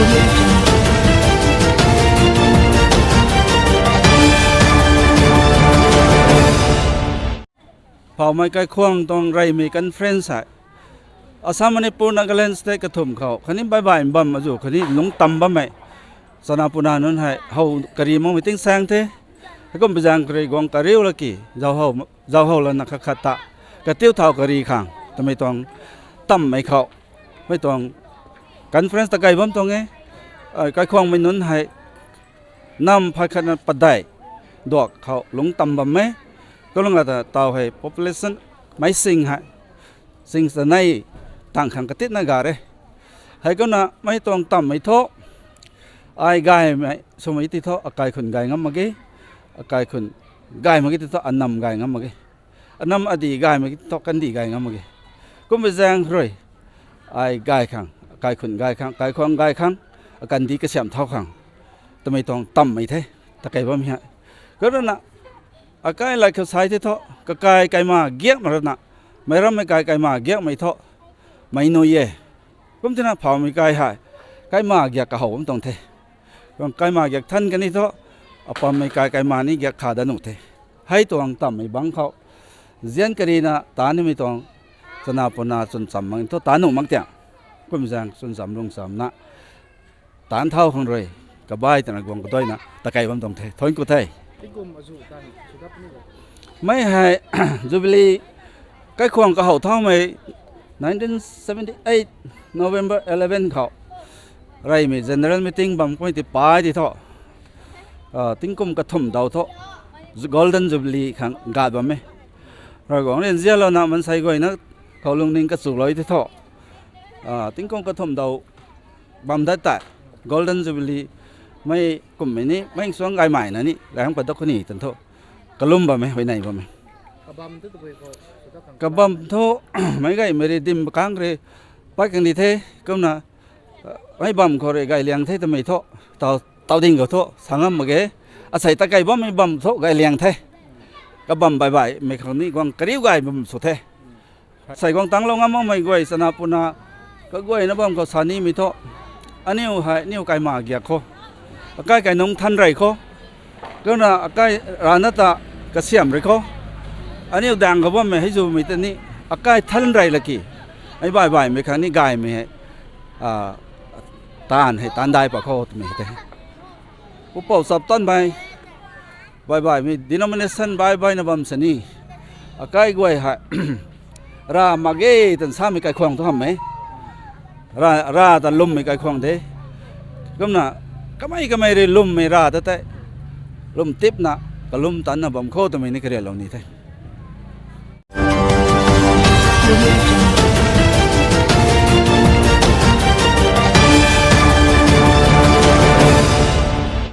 Audio Jungle. พอไม่ใกล้ควงตรงไรมีกันเฟรนด์สายอาสามันในปูนักเล่นสเตกกระทุ่มเขาคันนี้บายบัมมาอยู่คันนี้หลงตำบัมไหมสนาปูนานุนให้เฮากะรีมองไปติ้งแสงเทแล้วก็ไปจางกะรีกองกะเรียวละกี่เจ้าเฮาละนักขัดตะกะเตี้ยวเท้ากะรีข้างแต่ไม่ต้องตำไม่เขาไม่ต้องกันเฟรนด์ตะไกบัมตรงไงใกล้ควงไม่นุนให้นำพาคันปัดได้ดอกเขาหลงตำบัมไหมก็ลงละเตาให้ population ไม่สิงฮะสิงสนัยต่างขังกติดนักการ์ให้ก็น่ะไม่ต้องต่ำไม่โทไอ้กายไม่สมัยที่โทอากายคนกายงั้มมากี้อากายคนกายมากี้ที่โทอันนำกายงั้มมากี้อันนำอดีกายมากี้โทกันดีกายงั้มมากี้ก็ไม่แจ้งเลยไอ้กายขังกายคนกายขังกายควงกายขังกันดีก็เสียมเท่าขังแต่ไม่ต้องต่ำไม่เท่ตะไกบ่มีฮะก็นั่นน่ะอากายไหลเข้าสายที่เท่ากกายกายมาเกี้ยมาแล้วนะไม่รำไม่กายมาเกี้ยไม่เท่าไม่โนเย่ผมจะน่าเผาไม่กายหายกายมาเกี้ยกะหัวผมต้องเทก็กายมาเกี้ยท่านกันนี่เท่าอปอมไม่กายมานี่เกี้ยขาดนุเทให้ตัวอังต่ำไม่บังเขาเจียนกันนี่นะตานี่ไม่ต้องสนาปนาสุนสัมมังเท่าตาหนุ่มมักเตียงก็มีแรงสุนสัมลงสัมนะตานเท่าของเลยกับใบแต่ละกวงก็ด้วยนะตะไกผมต้องเททนกูเทไม่ให้ จูบิลีใกล้ควงกับเขาเท่าไหม1978 November 11เขาไรมี General Meeting บำก็ไม่ติดป้ายที่เท่าติ้งกุมกระทุ่มดาวเท่า Golden Jubilee ขังกาดบำไหมเราบอกเรื่องเจ้าเรานะมันใส่ไว้นะเขาลงนิ่งกระสุนลอยที่เท่าติ้งกุมกระทุ่มดาวบำได้แต่ Golden Jubilee ไม่กลุ่มนี้ไม่สวงไกใหม่นะนี่แรงประดับคนนี้ตันโตกระลุ่มบ่ไหมไว้ไหนบ่ไหมกระบำโตไม่ไกไม่ได้ดิมกลางเลยไปกันดีเท่ก็น่ะไม่บำเขาเลยไกเลี้ยงเท่ทำไมโตเตาดิ่งเขาโตสังหารมาเกะอาศัยตะไกบ่ไม่บำโตไกเลี้ยงเท่กระบำใบไม่คราวนี้กวางกระดิ่งไกบำสุดเท่ใส่กวางตังลงงามไม่ไกสนาปุนาก็ไกนะบำเขาสานีมีโตอันนี้ให้นี่ไกมาเกียร์เขาใกล้ๆน้องทันไรเขาก็น่ะใกล้ร้านนั้นตะกระเสียมไรเขาอันนี้ดังเขาว่าไม่ให้ดูมีแต่นี่ใกล้ทันไรละกี่ไอ้บ่ายไม่ครั้งนี้กายไม่ให้ตานให้ตานได้ปะเขาไม่ให้ผู้ป่วยสับต้นไปบ่ายมี denomination บ่ายนะบัมสนี่ใกล้กวยให้ รามาเกตันสามีไก่ควงต้องทำไหมราตันลุ่มไม่ไก่ควงเด้ก็น่ะก็ไม่ได้ลุ่มไม่ราแต่ลุ่มทิพย์นะก็ลุ่มตันนะบำโคตไม่นี่ก็เรียนลงนี่เท่